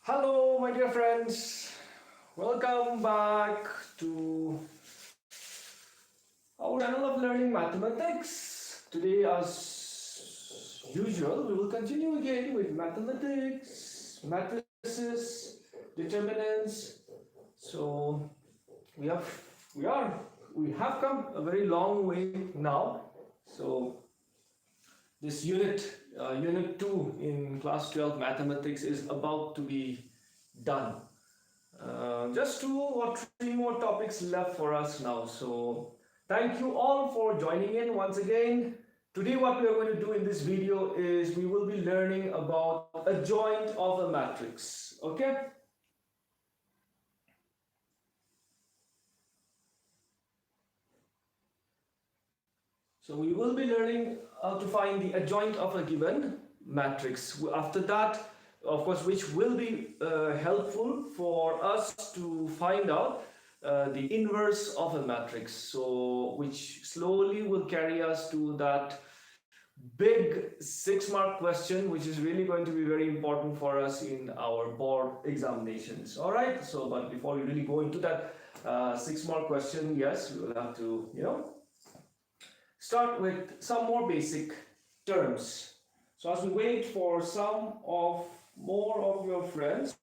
Hello, my dear friends. Welcome back to our channel of learning mathematics. Today, as usual, we will continue again with mathematics, matrices, determinants. So we have come a very long way now. So this unit 2 in class 12 mathematics is about to be done. Just 2 or 3 more topics left for us now. So thank you all for joining in once again. Today what we are going to do in this video is we will be learning about adjoint of a matrix. Okay? So we will be learning how to find the adjoint of a given matrix. After that, of course, which will be helpful for us to find out the inverse of a matrix. So which slowly will carry us to that big 6-mark question, which is really going to be very important for us in our board examinations. All right. So, but before we really go into that 6-mark question, yes, we will have to, start with some more basic terms. So as we wait for some of more of your friends,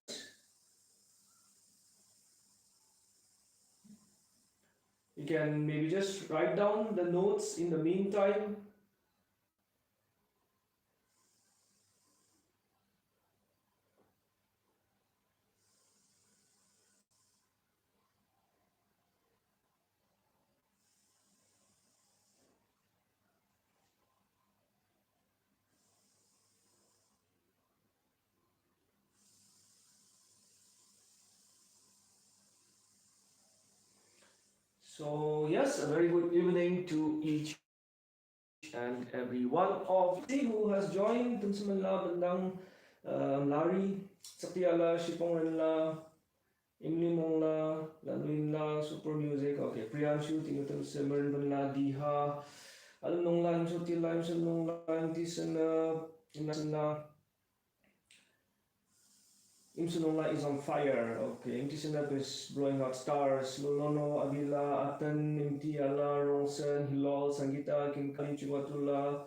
you can maybe just write down the notes in the meantime. So yes, a very good evening to each and every one of you who has joined. Tumsamala Bandang Lari Satyala Shiponganla Imli Mongla Laluinla Super Music. Okay, Priyanshu Tingutam Simran Banla Diha Alam Nongla Imsotila Imsan Nongla Imtisana Imnasana Imsunongla is on fire. Okay, Imtisanap is blowing out stars. Lolono, Avila, Atan, Imtiala, Ronsen, Hilal, Sangita, Kinkali, Chiwatula,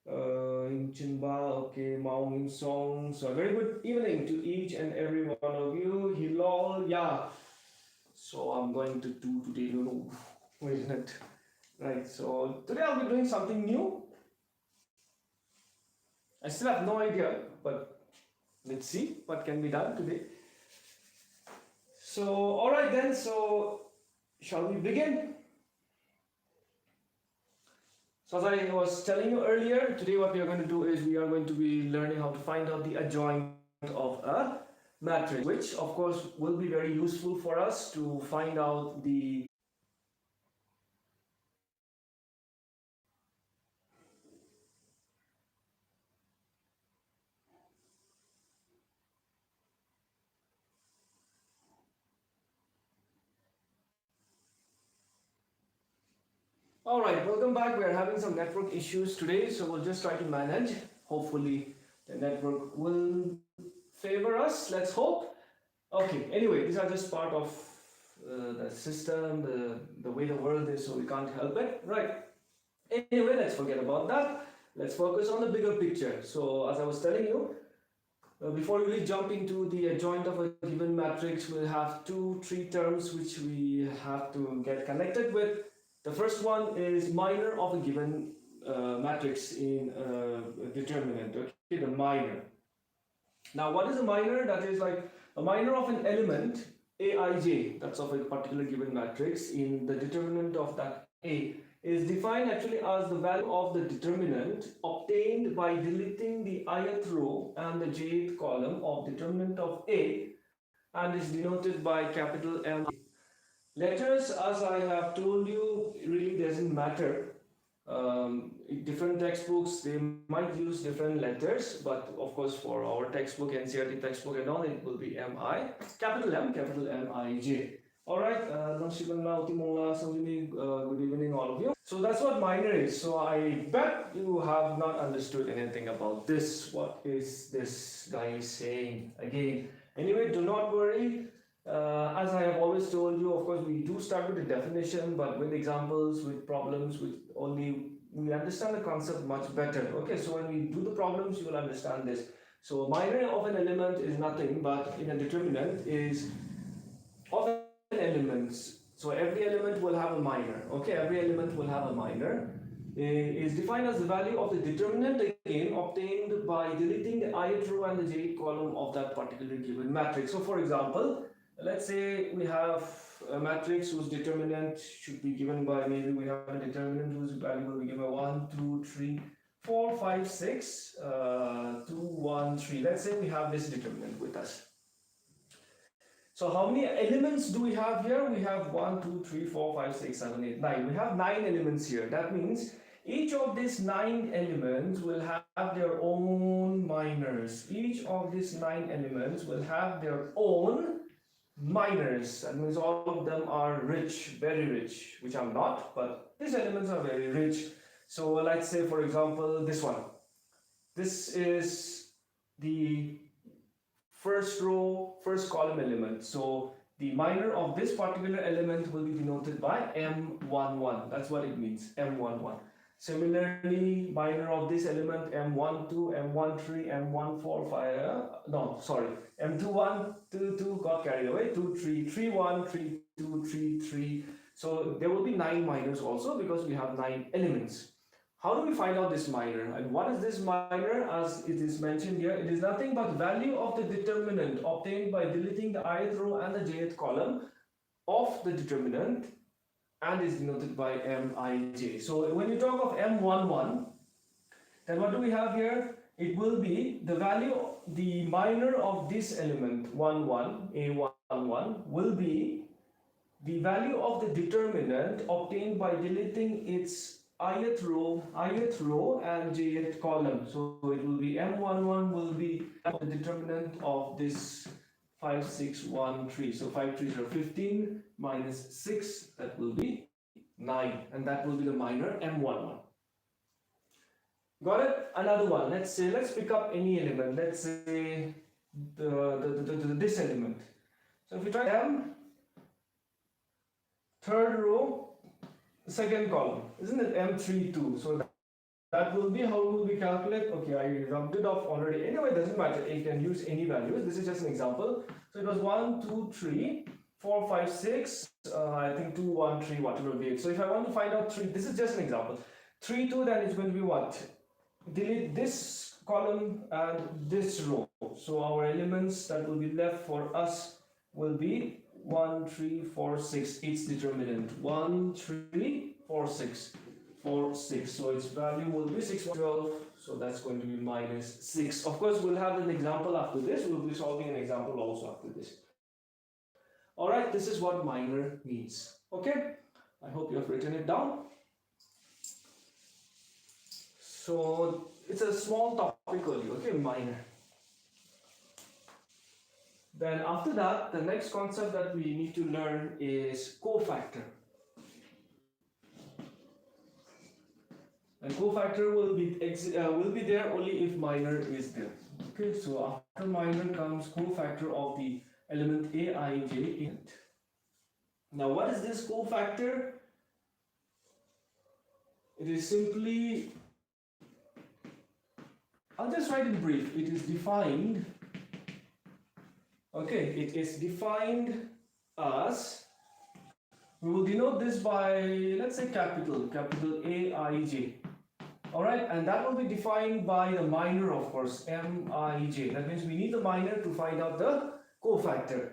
Imchinba, okay, Maung, Imsong. So, a very good evening to each and every one of you. Hilal, yeah. So, I'm going to do today, wait a minute. Right, so today I'll be doing something new. I still have no idea, but let's see what can be done today. So, all right then, so shall we begin? So as I was telling you earlier, today what we are going to do is we are going to be learning how to find out the adjoint of a matrix, which of course will be very useful for us to find out the Alright, welcome back. We are having some network issues today, so we'll just try to manage. Hopefully the network will favor us, let's hope. Okay, anyway, these are just part of the system, the way the world is, so we can't help it. Right, anyway, let's forget about that. Let's focus on the bigger picture. So as I was telling you, before we really jump into the adjoint of a given matrix, we'll have 2-3 terms which we have to get connected with. The first one is minor of a given matrix in a determinant, okay, the minor. Now, what is a minor? That is like a minor of an element, Aij, that's of a particular given matrix, in the determinant of that A, is defined actually as the value of the determinant obtained by deleting the ith row and the jth column of determinant of A, and is denoted by capital M. Letters, as I have told you, really doesn't matter. Different textbooks, they might use different letters, but of course for our textbook, NCERT textbook and all, it will be MI, capital M-I-J. Alright, good evening all of you. So that's what minor is. So I bet you have not understood anything about this. What is this guy saying again? Anyway, do not worry. As I have always told you, of course, we do start with the definition, but with examples, with problems, with only we understand the concept much better. Okay, so when we do the problems, you will understand this. So minor of an element is nothing but in a determinant is of an element. So every element will have a minor. Okay, every element will have a minor. Is defined as the value of the determinant again obtained by deleting the ith row and the jth column of that particular given matrix. So for example, let's say we have a matrix whose determinant should be given by, maybe we have a determinant whose value will be given 1, 2, 3, 4, 5, 6, 2, 1, 3. Let's say we have this determinant with us. So how many elements do we have here? We have 1, 2, 3, 4, 5, 6, 7, 8, 9. We have 9 elements here. That means each of these 9 elements will have their own minors. Each of these 9 elements will have their own minors. That means all of them are rich, very rich, which I'm not, but these elements are very rich. So let's say, for example, this one. This is the first row, first column element. So the minor of this particular element will be denoted by M11. That's what it means, M11. Similarly, minor of this element M12, M13, M14, M21, 22, got carried away, 23, 31, 32, 33. So there will be 9 minors also because we have 9 elements. How do we find out this minor? And what is this minor? As it is mentioned here, it is nothing but value of the determinant obtained by deleting the ith row and the jth column of the determinant, and is denoted by Mij. So when you talk of M11, then what do we have here? It will be the value, the minor of this element 11, A11, will be the value of the determinant obtained by deleting its ith row and jth column. So it will be M11 will be the determinant of this 5, 6, 1, 3. So 5 3s are 15 minus 6, that will be 9, and that will be the minor M11. Got it? Another one. Let's pick up any element. Let's say this element. So if we try M, third row, second column, isn't it M32? So that will be how will we calculate. Okay, I rubbed it off already. Anyway, it doesn't matter. You can use any values. This is just an example. So it was 1, 2, 3, 4, 5, 6. I think 2, 1, 3, whatever be it. So if I want to find out 3, this is just an example. 3, 2, then it's going to be what? Delete this column and this row. So our elements that will be left for us will be 1, 3, 4, 6. Its determinant 1, 3, 4, 6. 4, 6. So its value will be 6, 12. So that's going to be minus 6. Of course, we'll have an example after this. We'll be solving an example also after this. Alright, this is what minor means. Okay, I hope you have written it down. So it's a small topic only, okay, minor. Then after that, the next concept that we need to learn is cofactor. And cofactor will be there only if minor is there. Okay, so after minor comes cofactor of the element Aij. Now what is this cofactor? It is simply, I'll just write in brief. It is defined, okay, it is defined as, we will denote this by, let's say capital Aij. Alright, and that will be defined by the minor, of course, Mij. That means we need the minor to find out the cofactor,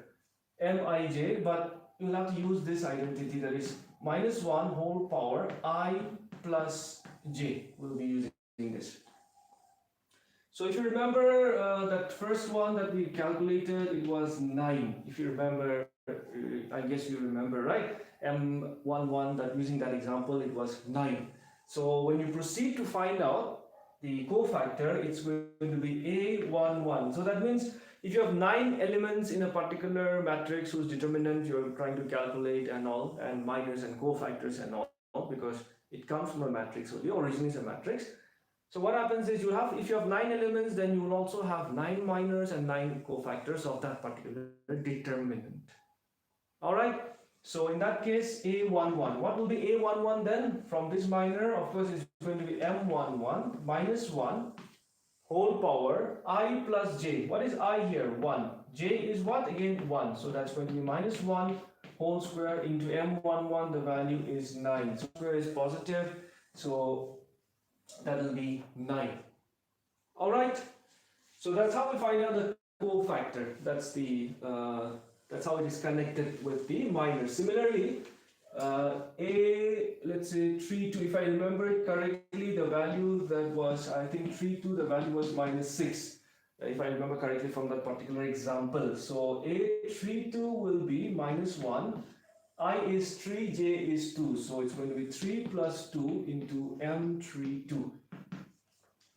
Mij, but you'll have to use this identity, that is minus 1 whole power I plus j. We'll be using this. So if you remember that first one that we calculated, it was 9. If you remember, I guess you remember, right? M11, that using that example, it was 9. So when you proceed to find out the cofactor, it's going to be A11. So that means if you have 9 elements in a particular matrix whose determinant you're trying to calculate and all, and minors and cofactors and all, because it comes from a matrix only, origin is a matrix. So what happens is if you have 9 elements, then you will also have 9 minors and 9 cofactors of that particular determinant. All right. So in that case, A11. What will be A11 then? From this minor, of course, it's going to be M11 minus 1 whole power I plus j. What is I here? 1. J is what? Again 1. So that's going to be minus 1 whole square into M11. The value is 9. So square is positive. So that will be 9. Alright. So that's how we find out the cofactor. That's how it is connected with the minor. Similarly, let's say 3, 2, if I remember it correctly, the value that was, I think 3, 2, the value was minus 6, if I remember correctly from that particular example. So A32 will be minus 1, I is 3, J is 2, so it's going to be 3 plus 2 into M32.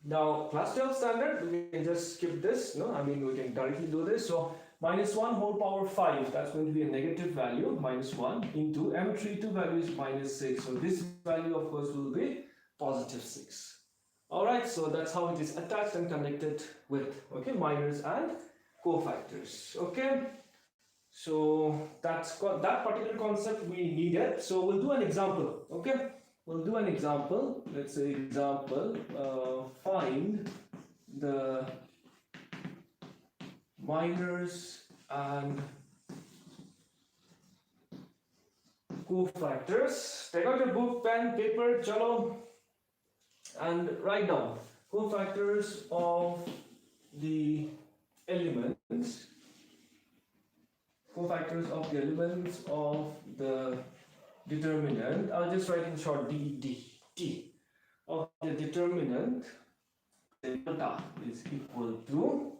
Now, class 12 standard, we can just skip this, no? I mean, we can directly do this. So, minus 1 whole power 5, that's going to be a negative value, minus 1, into M32 value is minus 6. So, this value, of course, will be positive 6. Alright, so that's how it is attached and connected with, okay, minors and cofactors. Okay, so that's that particular concept we needed. So, we'll do an example, okay? We'll do an example. Let's say example, find the minors and cofactors. Take out your book, pen, paper, chalo, and write down cofactors of the elements. Cofactors of the elements of the determinant. I'll just write in short T of the determinant. Delta is equal to,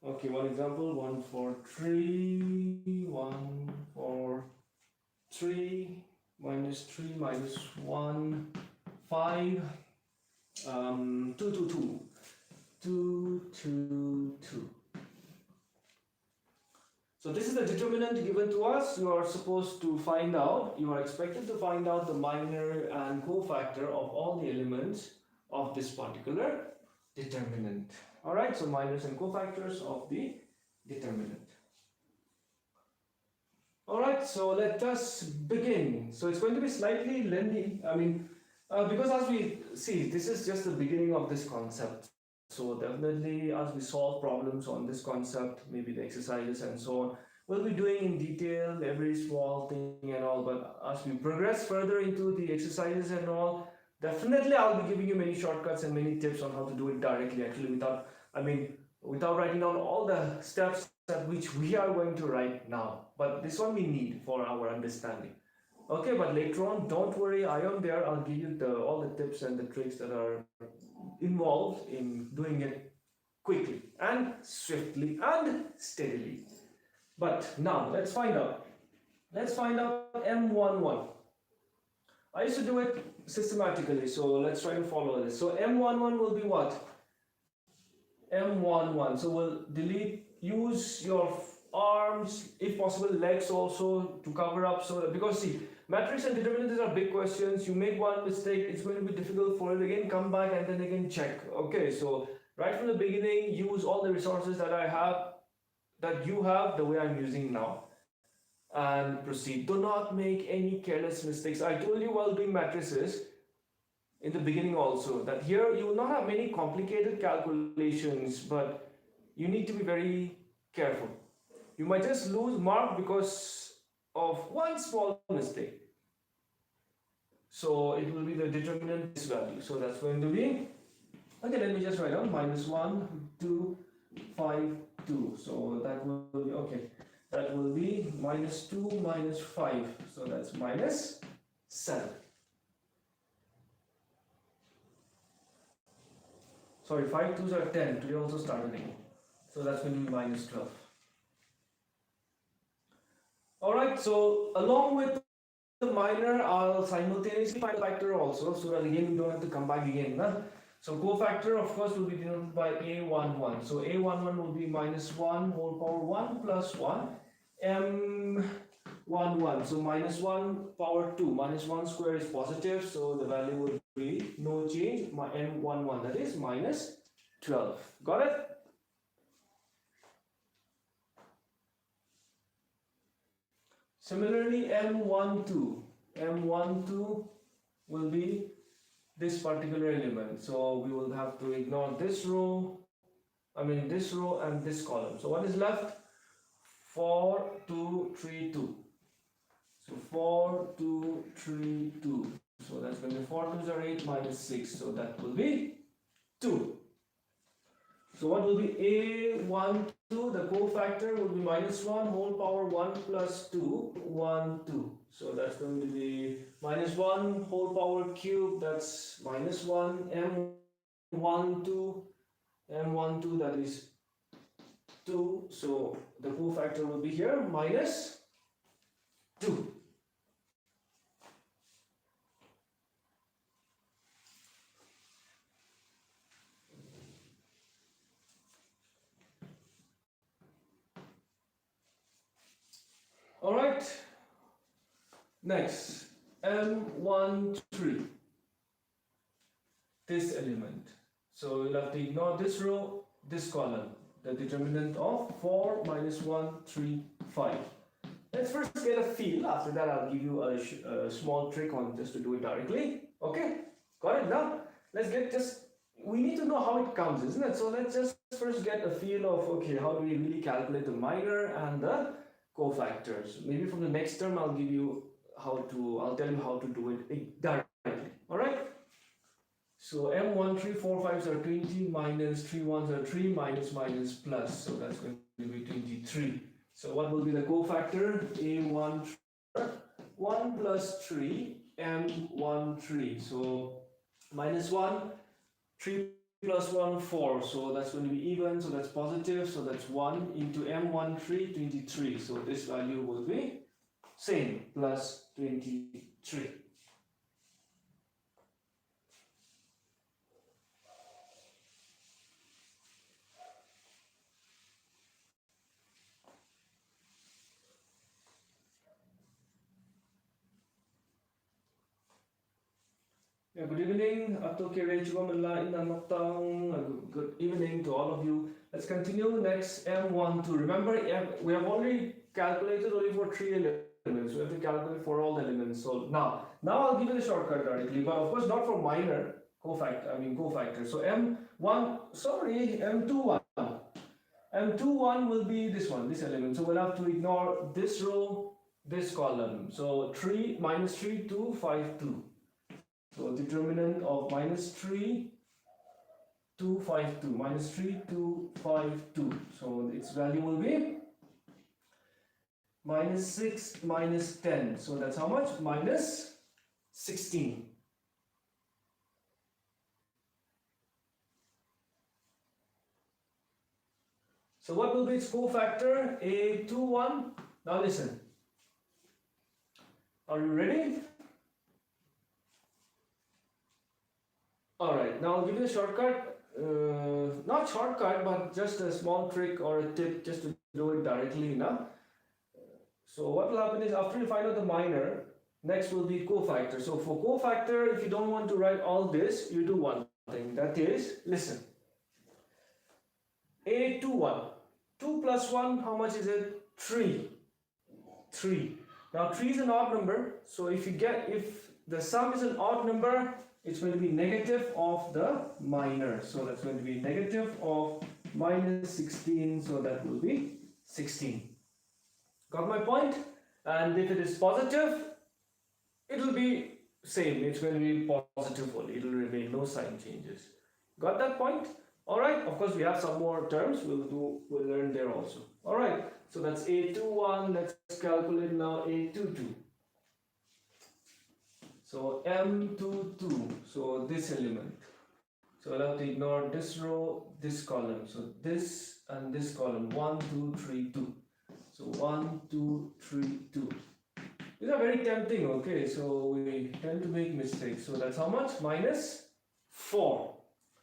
okay, one example, 1 4 3 1 4 3 minus 3 minus 1 5 2 2 2 2 2 2. So this is the determinant given to us. You are supposed to find out, you are expected to find out the minor and cofactor of all the elements of this particular determinant. Alright, so minors and cofactors of the determinant. Alright, so let us begin. So it's going to be slightly lengthy, I mean, because as we see, this is just the beginning of this concept. So definitely as we solve problems on this concept, maybe the exercises and so on, we'll be doing in detail every small thing and all, but as we progress further into the exercises and all, definitely I'll be giving you many shortcuts and many tips on how to do it directly, actually without writing down all the steps at which we are going to write now. But this one we need for our understanding. Okay, but later on, don't worry, I am there. I'll give you all the tips and the tricks that are involved in doing it quickly and swiftly and steadily. But now let's find out. Let's find out M11. I used to do it systematically, so let's try to follow this. So M11 will be what? M11. So we'll use your arms, if possible legs also to cover up, so that, because see, matrix and determinants are big questions. You make one mistake, it's going to be difficult for it again, come back and then again check. Okay, so right from the beginning, use all the resources that I have, that you have, the way I'm using now, and proceed. Do not make any careless mistakes. I told you while doing matrices in the beginning also that here you will not have many complicated calculations, but you need to be very careful. You might just lose mark because of one small mistake. So it will be the determinant this value. So that's going to be, okay, let me just write down -1, 2, 5, 2. So that will be, okay, that will be -2 minus 5. So that's -7. Sorry, 5 2s are 10. Today also started again. So that's going to be -12. Alright, so along with the minor, I'll simultaneously find a factor also, so that again we don't have to come back again. Nah? So cofactor, of course, will be denoted by A11. So A11 will be -1 whole power 1 plus 1 M11. So -1 power 2. -1 square is positive, so the value will be no change, my M11, that is minus 12. Got it? Similarly, M12 will be this particular element. So we will have to ignore this row, this row and this column. So what is left? 4, 2, 3, 2. So 4, 2, 3, 2. So that's going to be 4 2s are 8 minus 6. So that will be 2. So what will be A12? The cofactor will be minus 1 whole power 1 plus 2, 1, 2. So that's going to be minus 1 whole power cube, that's minus 1, M12, that is 2. So the cofactor will be here, minus 2. Alright, next, M13, this element. So you'll have to ignore this row, this column, the determinant of 4 minus 1, 3, 5. Let's first get a feel. After that, I'll give you a small trick on just to do it directly. Okay, got it now? Let's get we need to know how it comes, isn't it? So let's just first get a feel of, okay, how do we really calculate the minor and the cofactors. Maybe from the next term I'll tell you how to do it directly. Alright? So M13, 4 5s are 20, minus 3 1s are 3, minus plus. So that's going to be 23. So what will be the cofactor? A1 1 plus 3, M13. So minus 1, 3 plus 1, 4, so that's going to be even, so that's positive, so that's 1 into M13, 23, so this value will be same, plus 23. Yeah, good evening. Good evening to all of you. Let's continue next M12. Remember, we have already calculated only for 3 elements. We have to calculate for all the elements. So now I'll give you the shortcut directly, but of course not for minor cofactor. So M21. M21 will be this element. So we'll have to ignore this row, this column. So 3 minus 3, 2, 5, 2. So determinant of minus 3, 2, 5, 2. Minus 3, 2, 5, 2. So its value will be minus 6, minus 10. So that's how much? Minus 16. So what will be its cofactor? A21. Now listen. Are you ready? Alright, now I'll give you a shortcut, not shortcut, but just a small trick or a tip just to do it directly now. So what will happen is, after you find out the minor, next will be cofactor. So for cofactor, if you don't want to write all this, you do one thing, that is, listen. A21, 2 plus 1, how much is it? 3. 3. Now 3 is an odd number, so if the sum is an odd number, it's going to be negative of the minor. So that's going to be negative of minus 16. So that will be 16. Got my point? And if it is positive, it will be same. It's going to be positive only. It will remain, no sign changes. Got that point? Alright. Of course, we have some more terms. We'll learn there also. Alright. So that's A21. Let's calculate now A22. So M22, so this element. So I'll have to ignore this row, this column. So this and this column, 1, 2, 3, 2. So 1, 2, 3, 2. These are very tempting, okay? So we tend to make mistakes. So that's how much? Minus 4.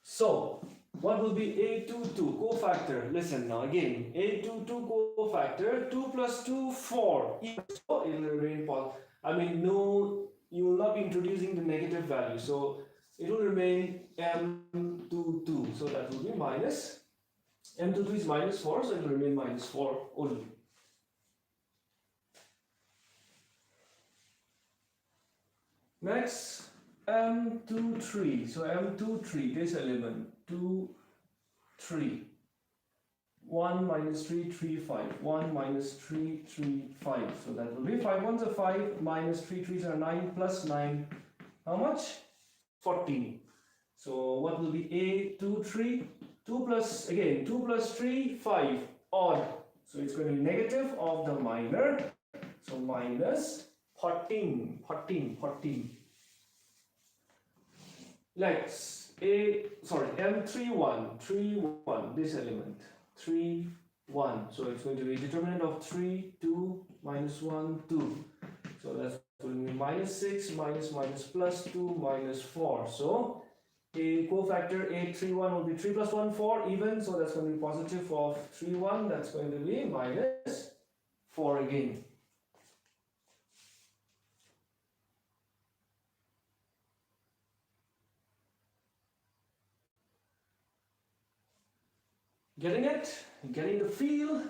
So what will be A22 cofactor? Listen now again. A22 cofactor, 2 plus 2, 4. So it will remain positive. No, you will not be introducing the negative value. So it will remain m22. So that will be minus, m22 is minus 4, so it will remain minus 4 only. Next, m23. So m23, this element, 2, 3. 1 minus 3, 3, 5. 1 minus 3, 3, 5. So that will be 5 ones are 5, minus 3 3s are 9, plus 9. How much? 14. So what will be A, 2, 3? 2 plus, again, 2 plus 3, 5. Odd. So it's going to be negative of the minor. So minus 14. 14. 14. Let's M31. 3, 1. This element. 3, 1. So it's going to be determinant of 3, 2, minus 1, 2. So that's going to be minus 6, minus, plus 2, minus 4. So a cofactor A31 will be 3 plus 1, 4 even. So that's going to be positive of 3, 1. That's going to be minus 4 again. Getting it? Getting the feel?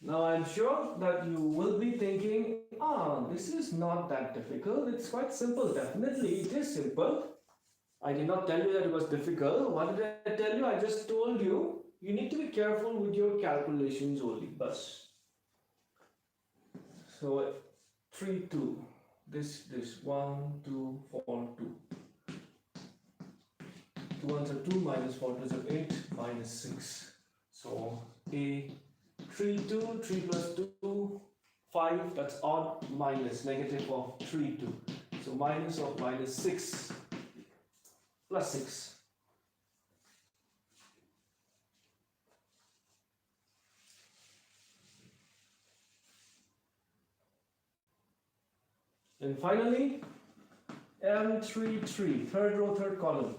Now I'm sure that you will be thinking, this is not that difficult. It's quite simple. Definitely it is simple. I did not tell you that it was difficult. What did I tell you? I just told you, you need to be careful with your calculations only. Bus. So 3, 2. This 1, 2, 4, 2. 2 ones are 2, minus 4 2s are 8, minus 6. So A 3, 2, 3 plus 2, 5, that's odd, minus negative of 3, 2. So minus of minus 6 plus 6. And finally, M33, third row, third column.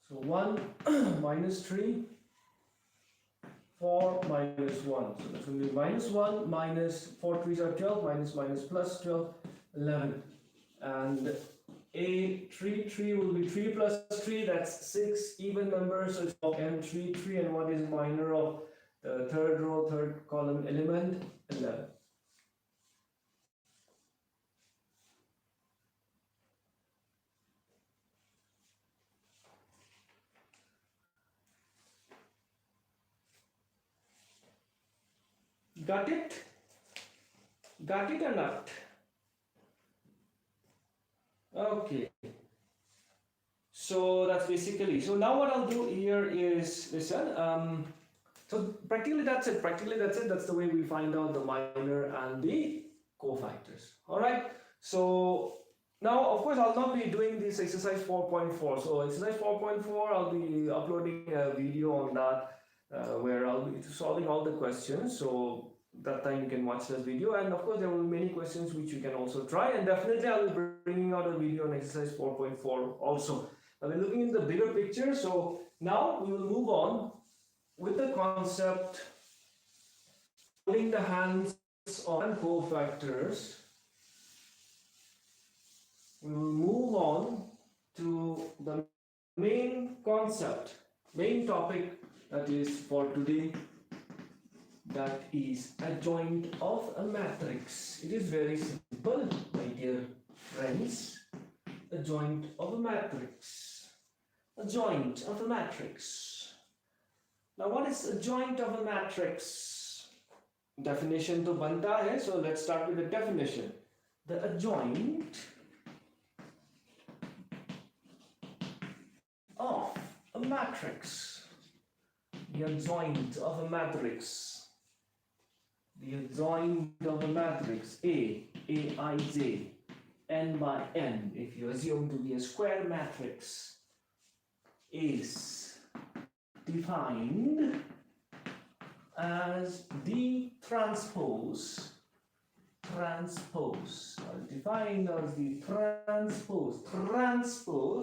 So 1 minus 3, 4 minus 1. So that's going to be minus 1 minus 4 3s are 12, minus plus 12, 11. And A33 will be 3 plus 3, that's 6 even numbers. So it's M33, and what is minor of the third row, third column element? 11. Got it? Got it or not? Okay. So that's basically, so now what I'll do here is, listen, so practically that's it. That's the way we find out the minor and the cofactors. Alright. So now, of course, I'll not be doing this exercise 4.4. So exercise 4.4, I'll be uploading a video on that where I'll be solving all the questions. So that time you can watch this video, and of course there will be many questions which you can also try, and definitely I will be bringing out a video on exercise 4.4 also. Now we're looking in the bigger picture, so now we will move on with the concept holding the hands on cofactors. We will move on to the main concept, main topic that is for today. That is adjoint of a matrix. It is very simple, my dear friends. Adjoint of a matrix. Adjoint of a matrix. Now, what is adjoint of a matrix? Definition to banta hai, so let's start with the definition. The adjoint of a matrix. The adjoint of a matrix. The adjoint of a matrix Aij, n by n, if you assume to be a square matrix, is defined as the transpose, defined as the transpose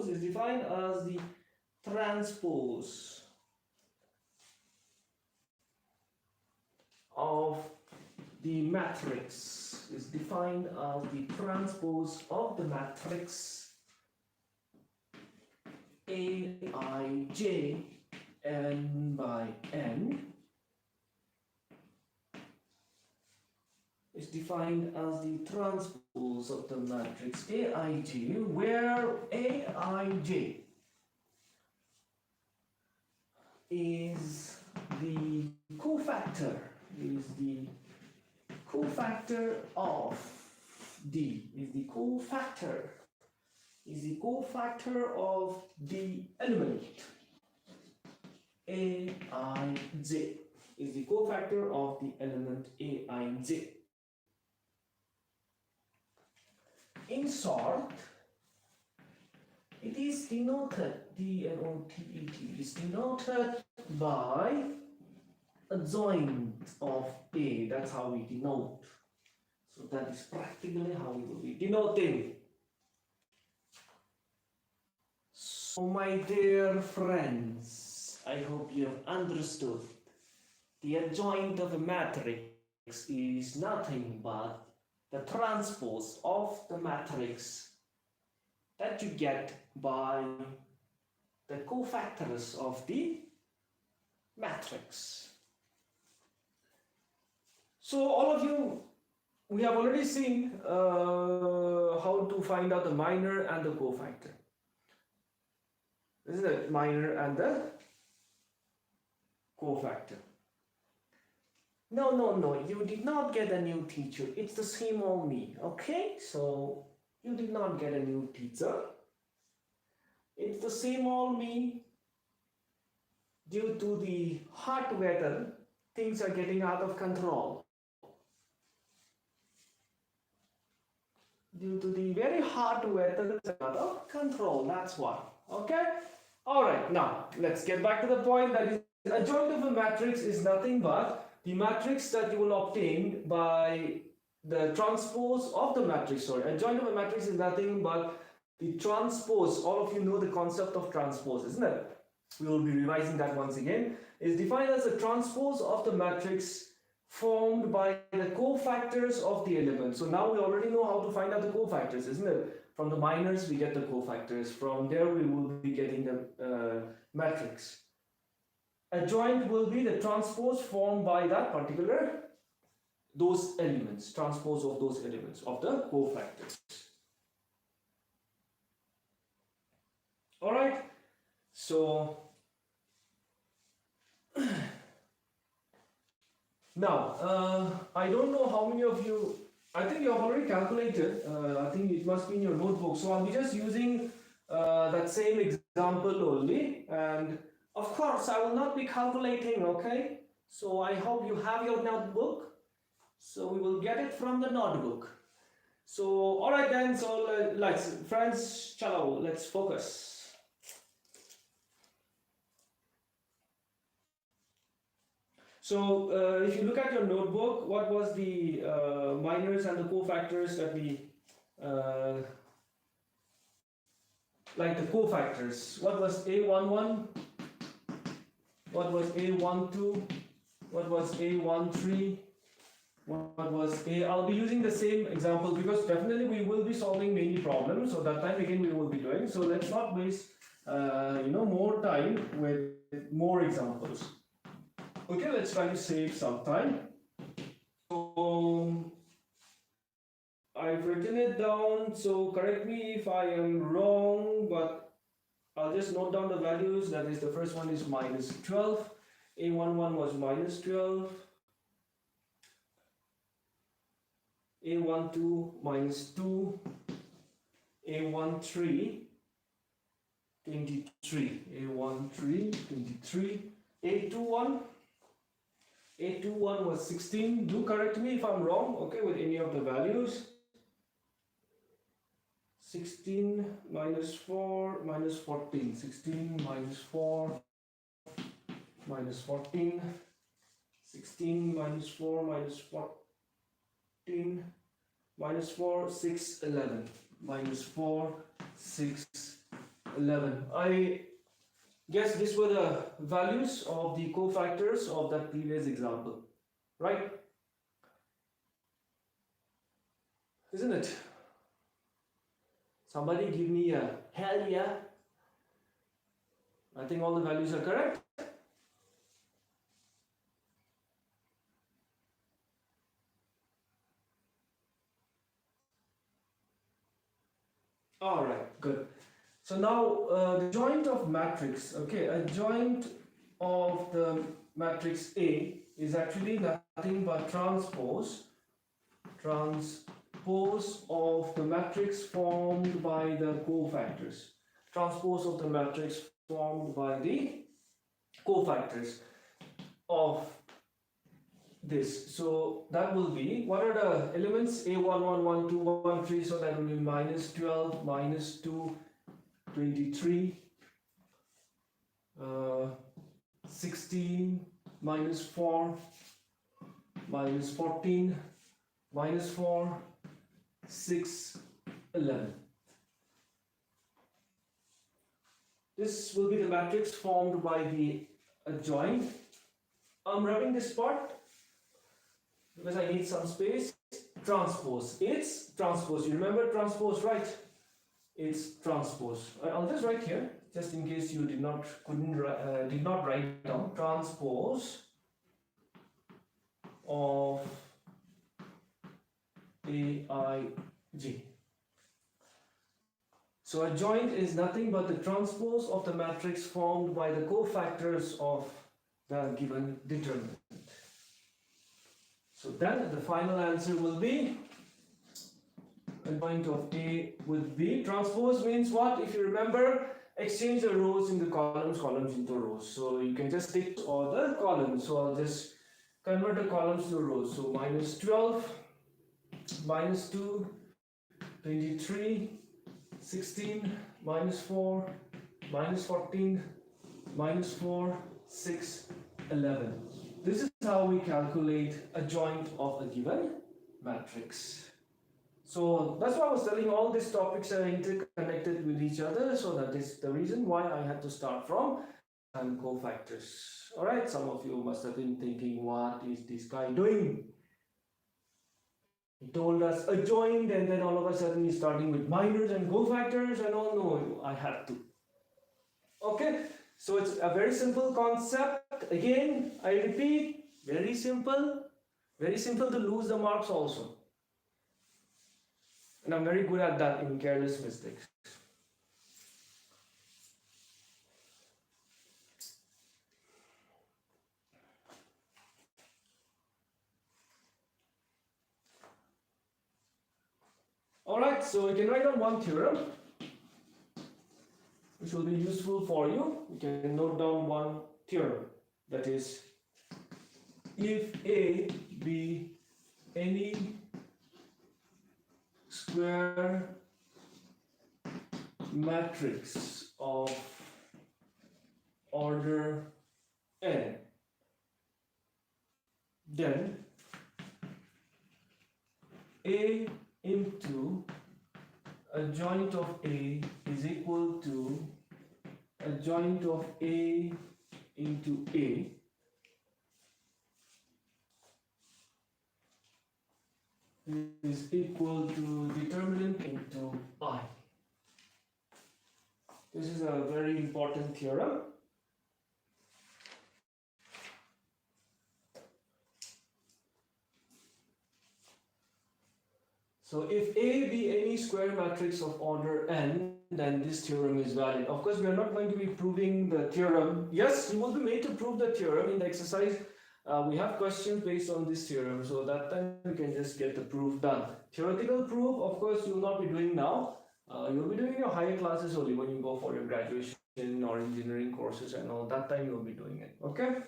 is defined as the transpose of the matrix, is defined as the transpose of the matrix Aij n by n is defined as the transpose of the matrix Aij, where Aij is the cofactor of D, is the cofactor of the element Aij, is the cofactor of the element Aij. In short, it is denoted, denoted, is denoted by adjoint of A. That's how we denote. So that is practically how we will be denoting. So my dear friends, I hope you have understood. The adjoint of a matrix is nothing but the transpose of the matrix that you get by the cofactors of the matrix. So all of you, we have already seen how to find out the minor and the cofactor. Isn't it? Minor and the cofactor. No, you did not get a new teacher. It's the same old me, okay? So you did not get a new teacher. It's the same old me. Due to the hot weather, things are getting out of control. Due to the very hot weather, it's out of control. That's why. Okay? Alright, now let's get back to the point. That is, adjoint of a matrix is nothing but the matrix that you will obtain by the transpose of the matrix. Sorry, adjoint of a matrix is nothing but the transpose. All of you know the concept of transpose, isn't it? We will be revising that once again. Is defined as a transpose of the matrix formed by the cofactors of the element. So now we already know how to find out the cofactors, isn't it? From the minors we get the cofactors. From there we will be getting the matrix. Adjoint will be the transpose formed by that particular, those elements, transpose of those elements of the cofactors. All right. So now I don't know how many of you. I think you have already calculated. I think it must be in your notebook. So I'll be just using that same example only, and of course, I will not be calculating, okay? So I hope you have your notebook. So we will get it from the notebook. So, all right then, so let's, friends, chalo, let's focus. So if you look at your notebook, what was the minors and the cofactors that we, like the cofactors, what was A11? What was A12? What was A13? What was A? I'll be using the same example because definitely we will be solving many problems. So that time again we will be doing. So let's not waste more time with more examples. Okay, let's try to save some time. So I've written it down. So correct me if I am wrong, but I'll just note down the values. That is, the first one is minus 12. A11 was minus 12. A12 minus 2. A13 23. A13 23. A21 was 16. Do correct me if I'm wrong, okay, with any of the values. 16 minus 4 minus 14. 16 minus 4 minus 14. 16 minus 4 minus 14 minus 4 6 11. Minus 4 6 11. I guess these were the values of the cofactors of that previous example, right? Isn't it? Somebody give me a hell yeah. I think all the values are correct. All right, good. So now the joint of matrix, okay, a joint of the matrix A is actually nothing but transpose of the matrix formed by the cofactors. Transpose of the matrix formed by the cofactors of this. So that will be, what are the elements? A1, 1, 1, 2, 1, 3. So that will be minus 12, minus 2, 23, 16, minus 4, minus 14, minus 4, 6, 11. This will be the matrix formed by the adjoint. I'm rubbing this part because I need some space. Transpose. It's transpose. You remember transpose, right? It's transpose. I'll just write here, just in case you did not write down. Transpose of AIG. So adjoint is nothing but the transpose of the matrix formed by the cofactors of the given determinant. So then the final answer will be adjoint of A with B. Transpose means what? If you remember, exchange the rows in the columns into rows. So you can just take all the columns. So I'll just convert the columns to rows. So minus 12, minus 2, 23, 16, minus 4, minus 14, minus 4, 6, 11. This is how we calculate adjoint of a given matrix. So that's why I was telling all these topics are interconnected with each other. So that is the reason why I had to start from cofactors. Alright, some of you must have been thinking, what is this guy doing? He told us adjoint and then all of a sudden he's starting with minors and cofactors and all. No, I had to. Okay, so it's a very simple concept. Again, I repeat, very simple to lose the marks also. And I'm very good at that in careless mistakes. Alright, so you can write down one theorem which will be useful for you. You can note down one theorem, that is, if A be any square matrix of order n, then A into adjoint of A is equal to adjoint of A into A is equal to determinant into I. This is a very important theorem. So if A be any square matrix of order n, then this theorem is valid. Of course, we are not going to be proving the theorem. Yes, you will be made to prove the theorem in the exercise. We have questions based on this theorem, so that time we can just get the proof done. Theoretical proof, of course, you will not be doing now. You'll be doing your higher classes only when you go for your graduation or engineering courses and all. That time you'll be doing it. Okay?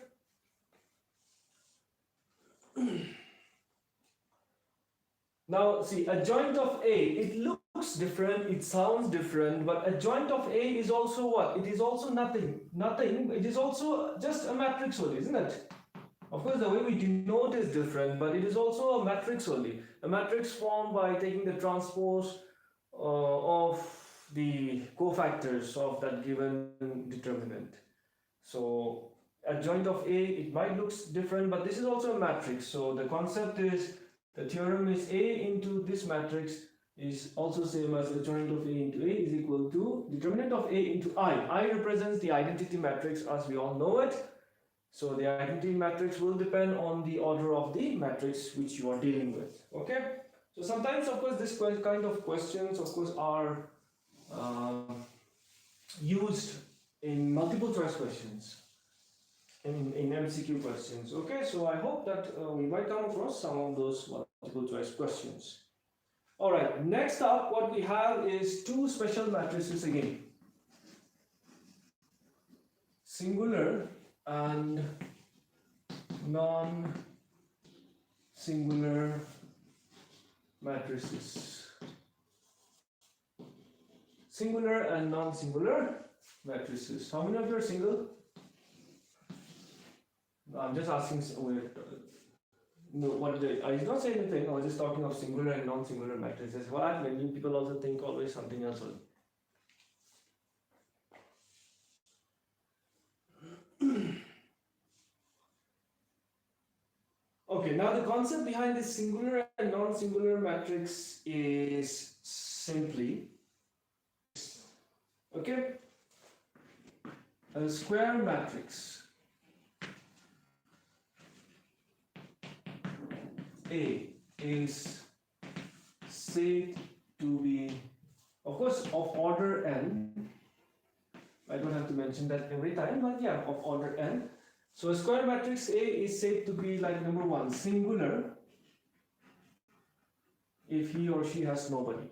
Now, see, adjoint of A, it looks different, it sounds different, but adjoint of A is also what? It is also nothing. Nothing. It is also just a matrix only, isn't it? Of course, the way we denote is different, but it is also a matrix only. A matrix formed by taking the transpose of the cofactors of that given determinant. So, adjoint of A, it might look different, but this is also a matrix. So, the concept is, the theorem is A into this matrix is also same as adjoint of A into A is equal to determinant of A into I. I represents the identity matrix as we all know it. So the identity matrix will depend on the order of the matrix which you are dealing with. Okay. So sometimes, of course, this kind of questions, of course, are used in multiple choice questions, in MCQ questions. Okay. So I hope that we might come across some of those multiple choice questions. All right. Next up, what we have is two special matrices again. Singular and non-singular matrices. Singular and non-singular matrices. How many of you are single? I'm just asking. No, I did not say anything. I was just talking of singular and non-singular matrices. What? Many people also think always something else. Okay, now the concept behind this singular and non-singular matrix is simply, okay, a square matrix A is said to be, of course, of order n. I don't have to mention that every time, but yeah, of order n. So a square matrix A is said to be like number one, singular if he or she has nobody.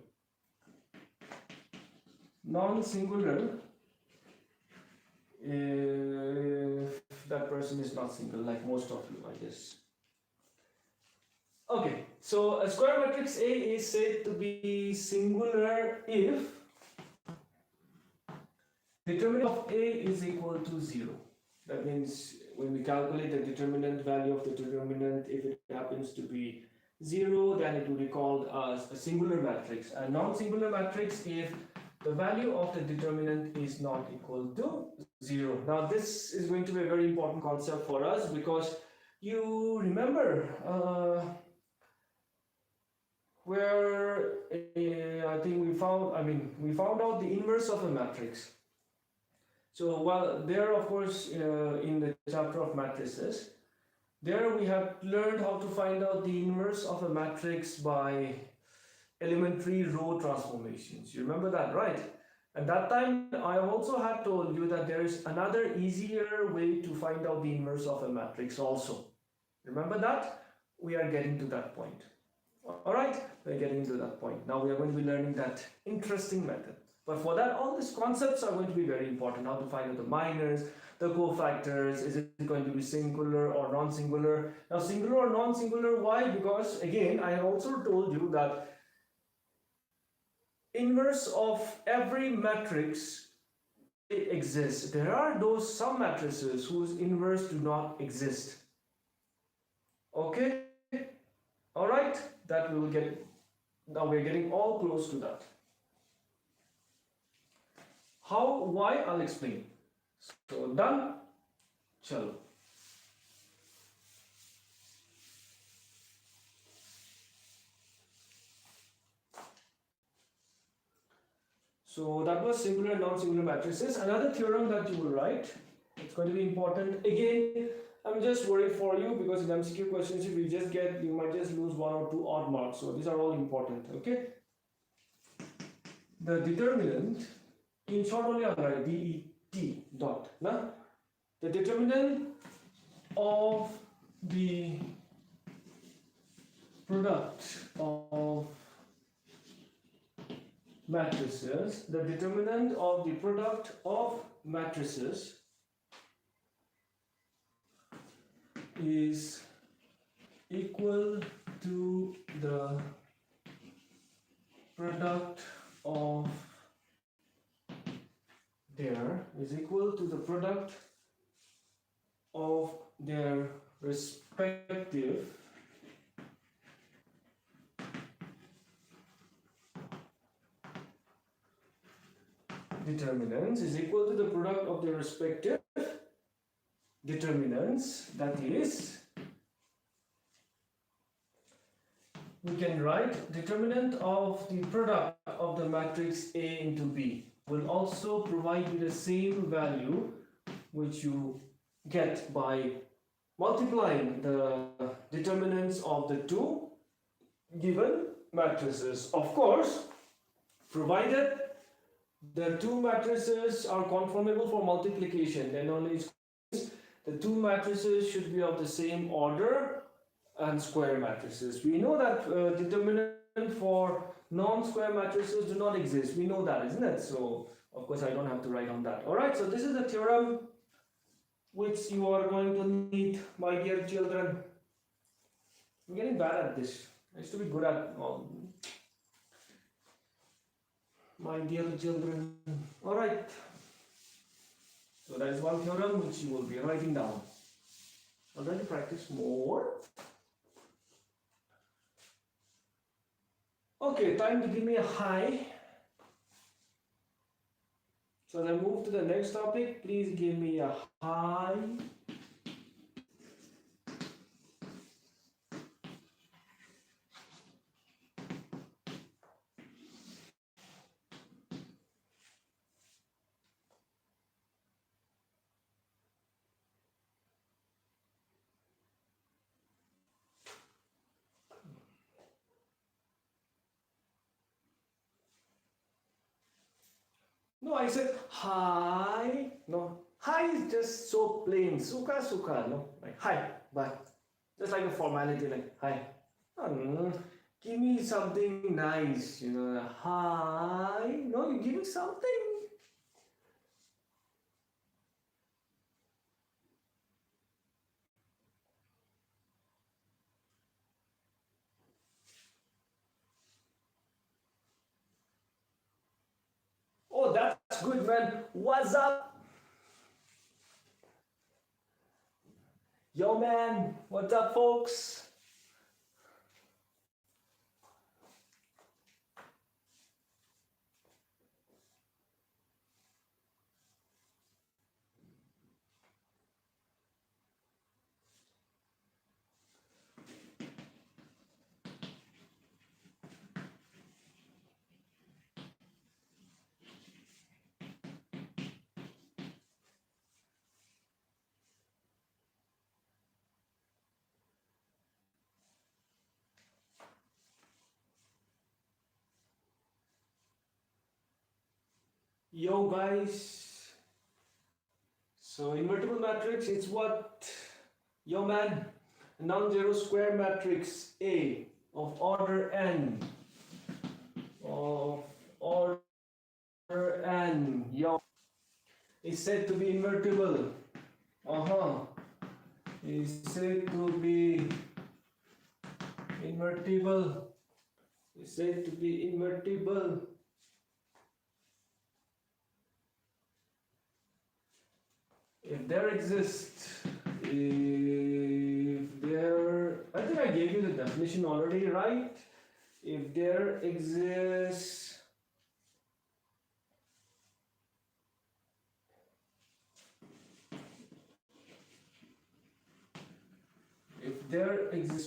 Non-singular if that person is not single, like most of you, I guess. Okay, so a square matrix A is said to be singular if determinant of A is equal to 0. That means when we calculate the determinant value of the determinant, if it happens to be 0, then it will be called as a singular matrix. A non-singular matrix if the value of the determinant is not equal to 0. Now this is going to be a very important concept for us because you remember where I think we found out the inverse of a matrix. So while there, of course, in the chapter of matrices, there we have learned how to find out the inverse of a matrix by elementary row transformations. You remember that, right? At that time, I also had told you that there is another easier way to find out the inverse of a matrix also. Remember that? We are getting to that point. All right, we're getting to that point. Now we are going to be learning that interesting method. But for that, all these concepts are going to be very important. How to find out the minors, the cofactors, is it going to be singular or non-singular? Now, singular or non-singular, why? Because again, I have also told you that inverse of every matrix exists. There are those some matrices whose inverse do not exist. Okay? All right? That we will get. Now we're getting all close to that. How, why, I'll explain. So done. Chalo. So that was singular and non-singular matrices. Another theorem that you will write, it's going to be important. Again, I'm just worried for you because in MCQ questions, if you might just lose 1 or 2 odd marks. So these are all important, okay? The determinant, in short only I'll write DET dot. Now, the determinant of the product of matrices, the determinant of the product of matrices is equal to the product of their respective determinants is equal to the product of their respective determinants, that is we can write determinant of the product of the matrix A into B will also provide you the same value which you get by multiplying the determinants of the two given matrices. Of course, provided the two matrices are conformable for multiplication, then only the two matrices should be of the same order and square matrices. We know that determinant for non-square matrices do not exist. We know that, isn't it? So, of course, I don't have to write on that. Alright, so this is the theorem which you are going to need, my dear children. I'm getting bad at this. I used to be good at my dear children. Alright. So that is one theorem which you will be writing down. I'll try to practice more. Okay, time to give me a hi. So as I move to the next topic, please give me a hi. No, I said hi. No, hi is just so plain. Suka suka. No, like hi, bye. Just like a formality, like hi. Give me something nice. You know, hi. No, you give me something. Oh, that's good, man. What's up? Yo, man. What's up, folks? Yo, guys. So, invertible matrix, it's what? Yo, man. Non-zero square matrix A of order n. Of order n. Yo. Is said to be invertible. Is said to be invertible. Is said to be invertible. If there exists, if there, I think I gave you the definition already, right? If there exists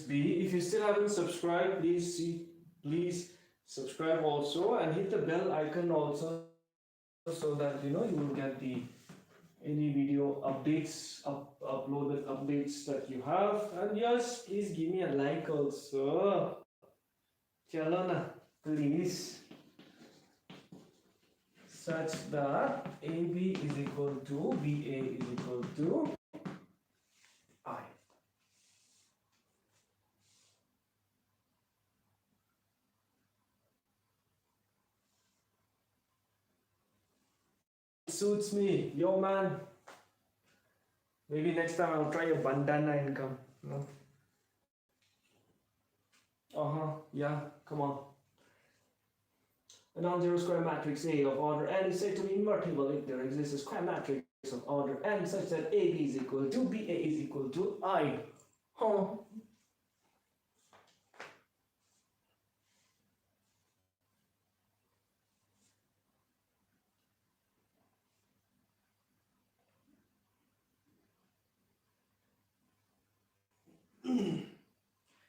B, if you still haven't subscribed, please subscribe also and hit the bell icon also, so that you will get the any video updates, uploaded updates that you have. And yes, please give me a like also. Chalo na, please. Such that AB is equal to BA is equal to I. Suits me, yo man. Maybe next time I'll try a bandana income. No. Yeah, come on. A non-zero square matrix A of order n is said to be invertible if there exists a square matrix of order n such that AB is equal to BA is equal to I.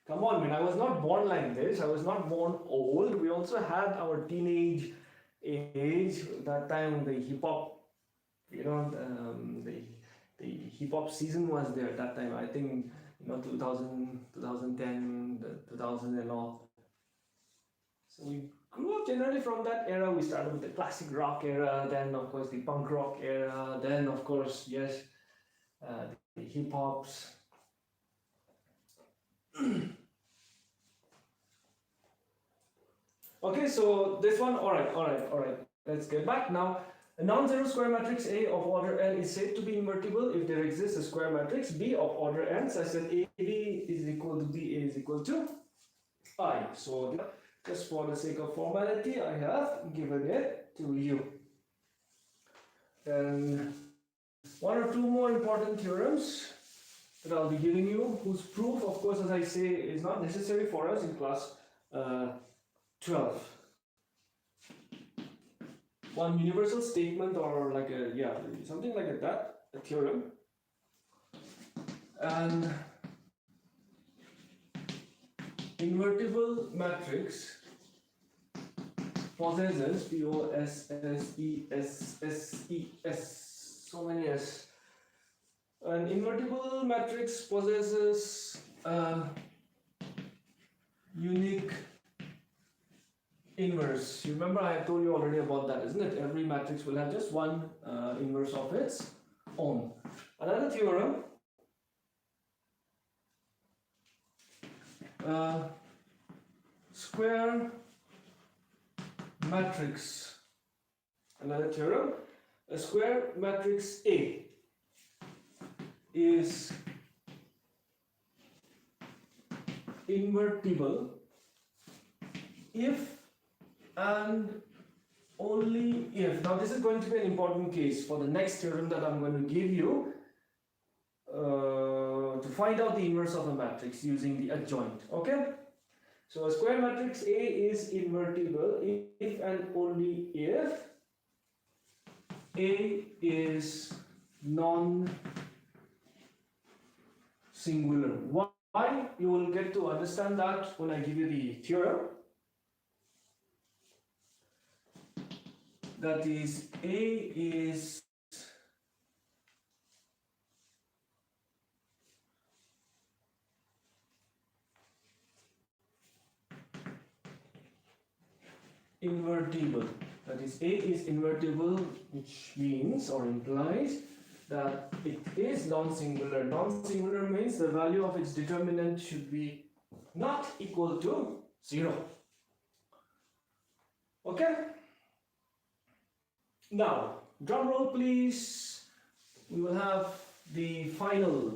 Come on, man. I was not born like this. I was not born old. We also had our teenage age. That time the hip hop, the hip hop season was there at that time. I think 2000, 2010, 2000 and all. So we grew up generally from that era. We started with the classic rock era, then of course the punk rock era, then of course the hip hops. Okay, so this one, all right. Let's get back now. A non-zero square matrix A of order n is said to be invertible if there exists a square matrix B of order n such that AB is equal to BA is equal to I. So just for the sake of formality, I have given it to you. Then one or two more important theorems that I'll be giving you, whose proof, of course, as I say, is not necessary for us in class 12. One universal statement, or like something like that, a theorem. And invertible matrix possesses P-O-S-S-E-S-S-E-S, so many S. An invertible matrix possesses a unique inverse. You remember I have told you already about that, isn't it? Every matrix will have just one inverse of its own. Another theorem, square matrix. Another theorem, a square matrix A is invertible if and only if. Now this is going to be an important case for the next theorem that I'm going to give you to find out the inverse of a matrix using the adjoint. Okay, so a square matrix A is invertible if and only if A is non-singular. Why? You will get to understand that when I give you the theorem. That is, A is invertible. That is, A is invertible, which means or implies that it is non-singular. Non-singular means the value of its determinant should be not equal to 0. Okay? Now, drum roll please. We will have the final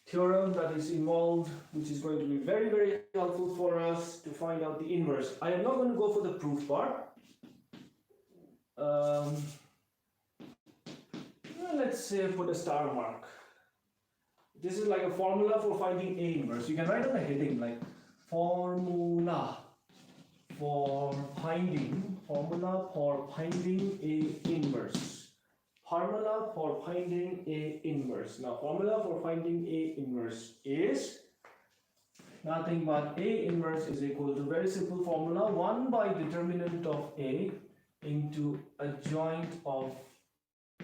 theorem that is involved, which is going to be very, very helpful for us to find out the inverse. I am not going to go for the proof part. Let's say put a star mark. This is like a formula for finding A inverse. You can write on the heading like formula for finding A inverse. Formula for finding A inverse. Now, formula for finding A inverse is nothing but A inverse is equal to, very simple formula, 1 by determinant of A into adjoint of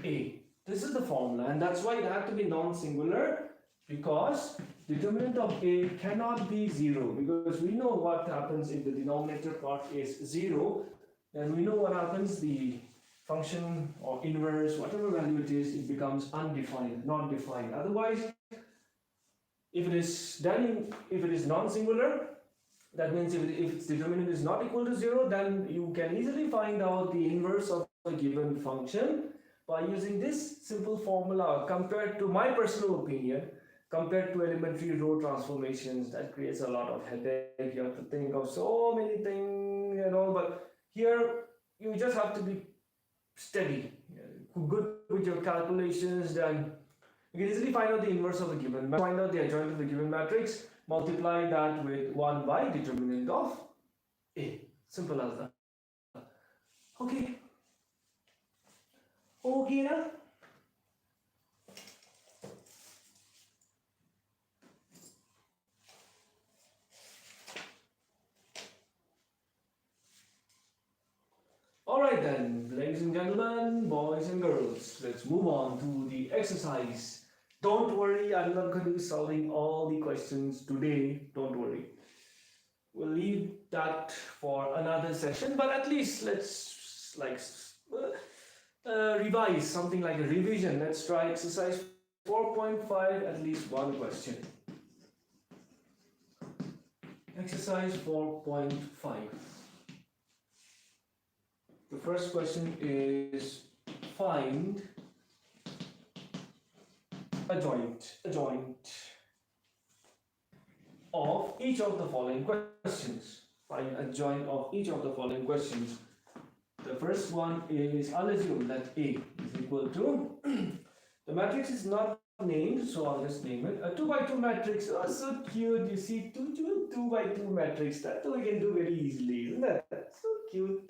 A. This is the formula, and that's why it had to be non-singular, because determinant of A cannot be 0, because we know what happens if the denominator part is 0, then we know what happens, the function or inverse, whatever value it is, it becomes undefined, not defined. Otherwise, if it is non-singular, that means if its determinant is not equal to 0, then you can easily find out the inverse of a given function by using this simple formula. Compared to my personal opinion, compared to elementary row transformations, that creates a lot of headache. You have to think of so many things and all, but here you just have to be steady, good with your calculations, then you can easily find out the inverse of the given, find out the adjoint of the given matrix, multiply that with 1 by determinant of A. Simple as that. Okay. Okay now? Alright then, ladies and gentlemen, boys and girls, let's move on to the exercise. Don't worry, I'm not going to be solving all the questions today, don't worry. We'll leave that for another session, but at least let's revise something like a revision. Let's try exercise 4.5, at least one question. Exercise 4.5. The first question is find adjoint of each of the following questions. Find adjoint of each of the following questions. The first one is, I'll assume that A is equal to, the matrix is not named, so I'll just name it, a 2 by 2 matrix. Oh, so cute, you see, 2 by 2 matrix, that we can do very easily, isn't that? So cute,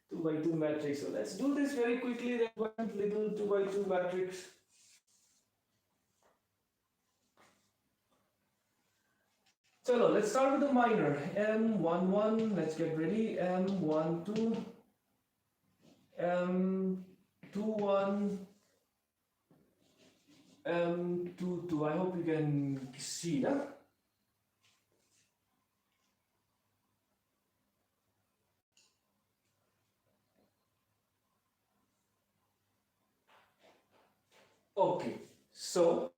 2 by 2 matrix. So let's do this very quickly, then one little 2 by 2 matrix. So let's start with the minor, M11, let's get ready, M12, M21, M22, I hope you can see that. Okay, so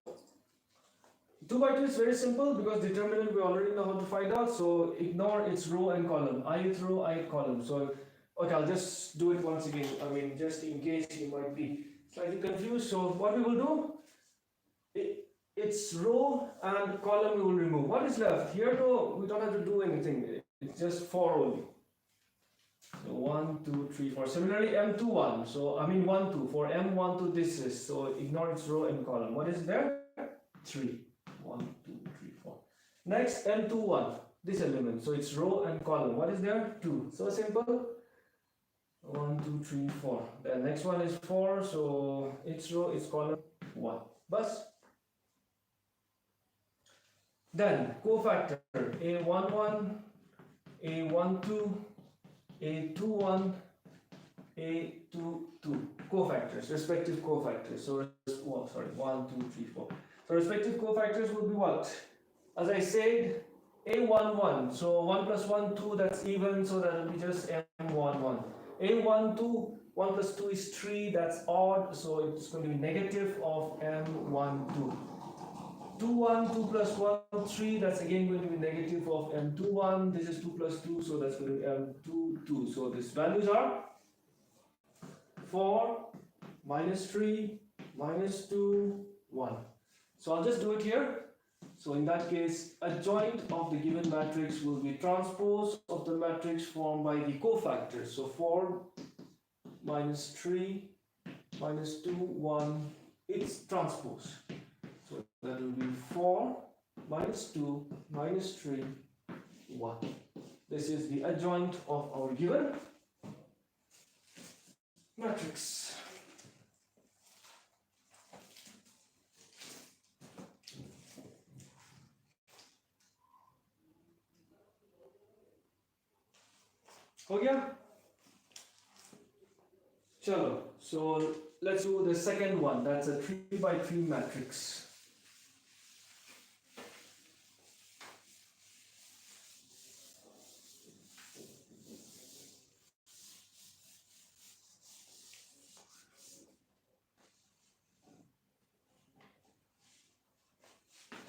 2 by 2 is very simple because determinant we already know how to find out, so ignore its row and column, ith row, ith column. So, okay, I'll just do it once again, I mean, just in case you might be slightly confused. So, what we will do, its row and column we will remove. What is left? Here, though, we don't have to do anything, it's just 4 only. So 1, 2, 3, 4. Similarly, M21. So I mean 1, 2. For M12, this is. So ignore its row and column. What is there? 3. 1, 2, 3, 4. Next, M21. This element. So it's row and column. What is there? 2. So simple. 1, 2, 3, 4. The next one is 4. So its row, its column, 1. Bus. Then cofactor A11, A12. A21, A22, cofactors, respective cofactors. So, 1, 2, 3, 4. So, respective cofactors will be what? As I said, A11. So, 1 plus 1, 2, that's even. So, that will be just M11. A12, 1 plus 2 is 3, that's odd. So, it's going to be negative of M12. 2, 1, 2 plus 1, 3, that's again going to be negative of M21. This is 2 plus 2, so that's going to be M22. So these values are 4, minus 3, minus 2, 1. So I'll just do it here. So in that case, adjoint of the given matrix will be transpose of the matrix formed by the cofactors. So 4, minus 3, minus 2, 1, it's transpose. So that will be 4, minus 2, minus 3, 1. This is the adjoint of our given matrix. Okay? Chalo. So let's do the second one. That's a 3 by 3 matrix.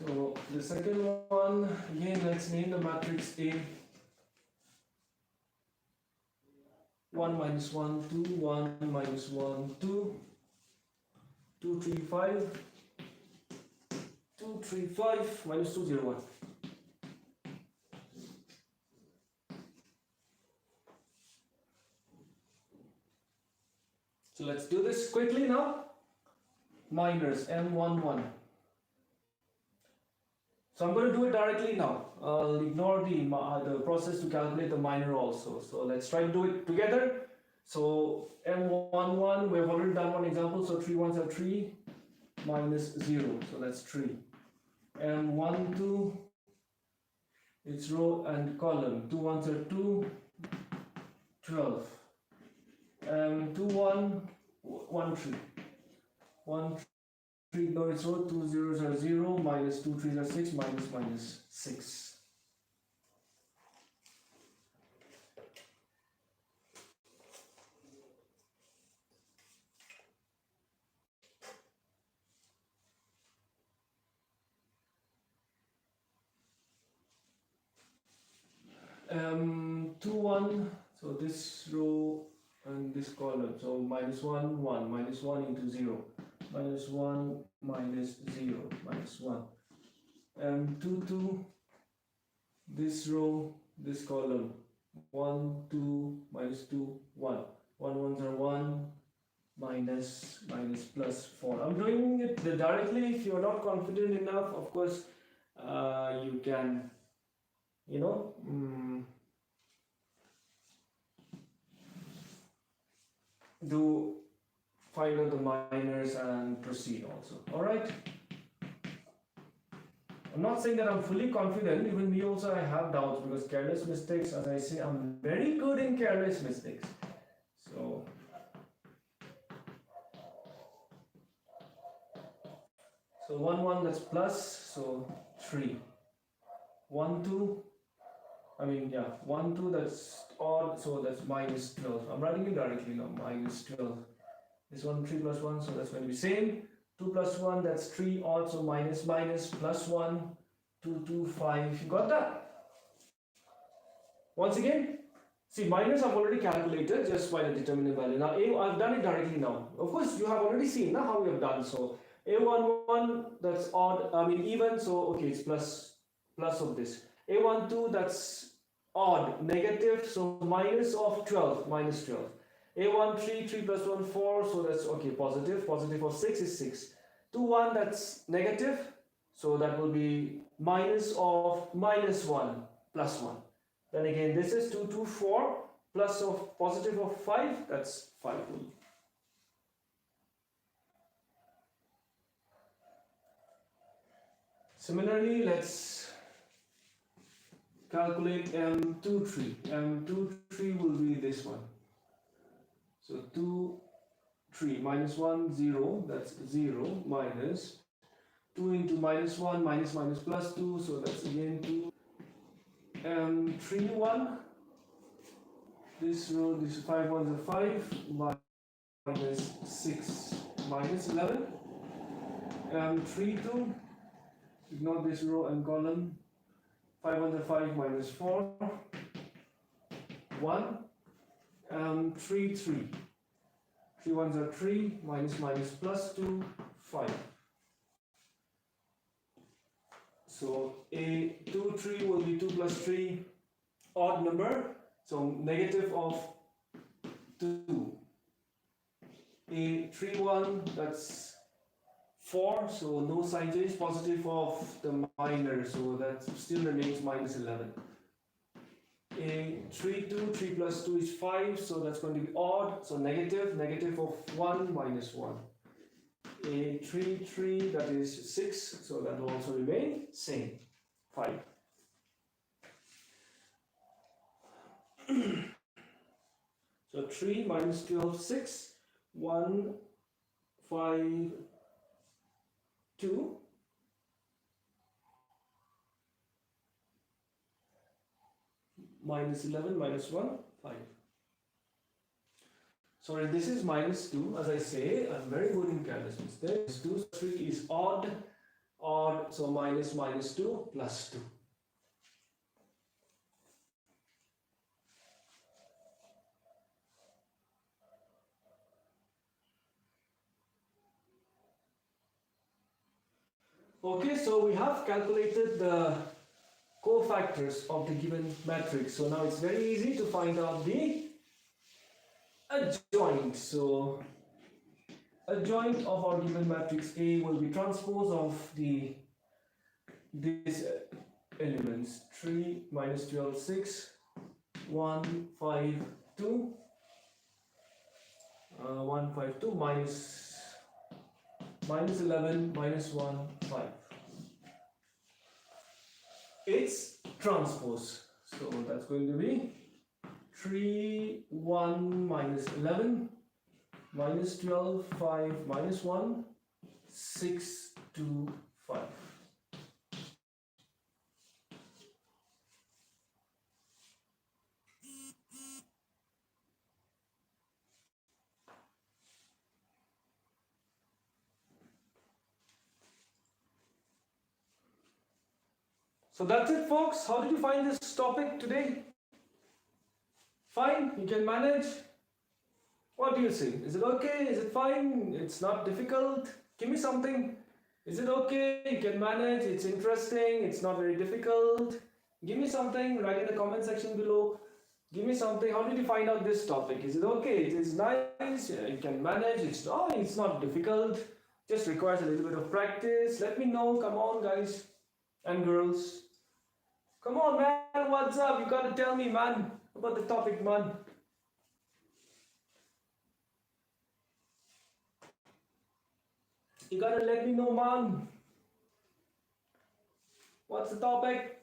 So the second one, again, let's name the matrix A. 1 minus 1, 2, 1 minus 1, 2, 2, 3, 5, 2, 3, 5, minus 2, 0, 1. So let's do this quickly now. Minors, M11. So I'm going to do it directly now. I'll ignore the process to calculate the minor also. So let's try to do it together. So M11, we've already done one example. So 3 ones are 3 minus 0. So that's 3. M12, it's row and column. 2 ones are 2, 12. 2 1 1 3 1 3 no, it's 2 zeros are 0 minus 2 3s are 6 minus 6. 2 1, so this row and this column, so minus 1 1 minus 1 into 0 minus 1 minus 0 minus 1, 2 2, this row, this column, 1 2 minus 2 1 1 ones are 1 minus plus 4. I'm doing it directly. If you're not confident enough, of course you can, you know, find out the minors and proceed also. All right. I'm not saying that I'm fully confident. Even me also, I have doubts because careless mistakes, as I say, I'm very good in careless mistakes. So 1 1, that's plus, so 3. 1 2, I mean, yeah, 1 2, that's odd, so that's minus 12. I'm writing it directly now, minus 12. This one 3 plus 1, so that's going to be same. 2 plus 1, that's 3 odd, so minus plus 1, 2 2 5. You got that? Once again, see, minus I've already calculated just by the determinant value. Now I've done it directly now. Of course, you have already seen now how we have done. So A11, that's odd, I mean even, so okay, it's plus of this. A12, that's odd, negative, so minus of 12, minus 12. A13, 3 plus 1, 4, so that's okay, positive of 6 is 6. 2 1, that's negative, so that will be minus of minus 1 plus 1. Then again, this is 2 2 4 plus of positive of 5, that's 5 only. Similarly, let's calculate M23. M23 will be this one. So 2 3 minus 1 0, that's 0 minus 2 into minus 1 minus plus 2, so that's again 2. 3 1, this row, this 5 ones are 5 minus 6 minus 11. 3 2, ignore this row and column, 5 ones are 5 minus 4 1. 3 3, 3 ones are 3 minus plus 2 5. So A2 3 will be 2 plus 3, odd number, so negative of 2. A3 1, that's 4, so no sign change, positive of the minor, so that still remains minus 11. A3 2, 3 plus 2 is 5, so that's going to be odd, so negative of 1 minus 1. A3 3, that is 6, so that will also remain same, 5. So 3 minus 12, 6, 1, 5, 2. Minus 11, minus 1, 5. Sorry, this is minus 2. As I say, I'm very good in careless mistakes. 2, 3 is odd, so minus 2 plus 2. Okay, so we have calculated the cofactors of the given matrix. So now it's very easy to find out the adjoint. So adjoint of our given matrix A will be transpose of these elements 3 minus 12 6 1 5 2 1 5 2 minus 11 minus 1 5. It's transpose, so that's going to be 3, 1, minus 11, minus 12, 5, minus 1, 6, 2, 5. So that's it, folks. How did you find this topic today? Fine? You can manage? What do you say? Is it okay? Is it fine? It's not difficult? Give me something. Is it okay? You can manage? It's interesting? It's not very difficult? Give me something. Write in the comment section below. Give me something. How did you find out this topic? Is it okay? It is nice. You can manage. It's not difficult. Just requires a little bit of practice. Let me know. Come on, guys and girls. Come on, man. What's up? You gotta tell me, man, about the topic, man. You gotta let me know, man. What's the topic?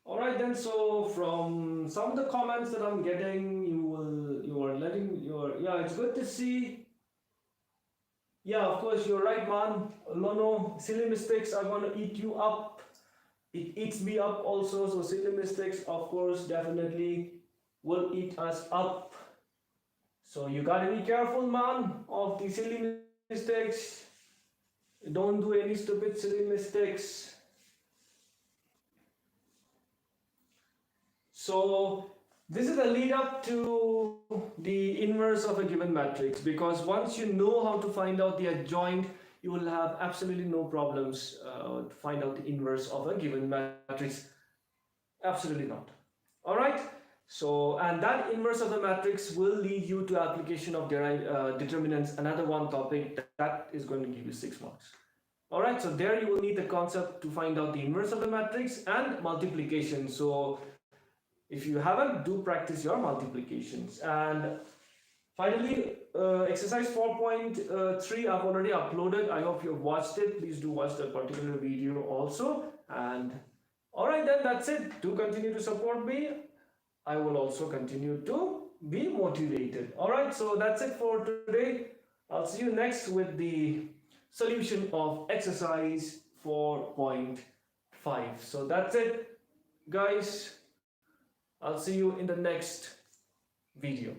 Alright then, so from some of the comments that I'm getting, yeah, it's good to see. Yeah, of course, you're right, man. No, silly mistakes are gonna eat you up. It eats me up also, so silly mistakes, of course, definitely will eat us up. So you gotta be careful, man, of the silly mistakes. Don't do any stupid silly mistakes. So this is a lead up to the inverse of a given matrix, because once you know how to find out the adjoint, you will have absolutely no problems to find out the inverse of a given matrix. Absolutely not. All right. So, and that inverse of the matrix will lead you to application of determinants, another one topic that is going to give you 6 marks. All right. So there you will need the concept to find out the inverse of the matrix and multiplication. So if you haven't, do practice your multiplications. And finally, exercise 4.3 I've already uploaded. I hope you've watched it. Please do watch that particular video also. And alright then, that's it. Do continue to support me. I will also continue to be motivated. Alright, so that's it for today. I'll see you next with the solution of exercise 4.5. So that's it, guys. I'll see you in the next video.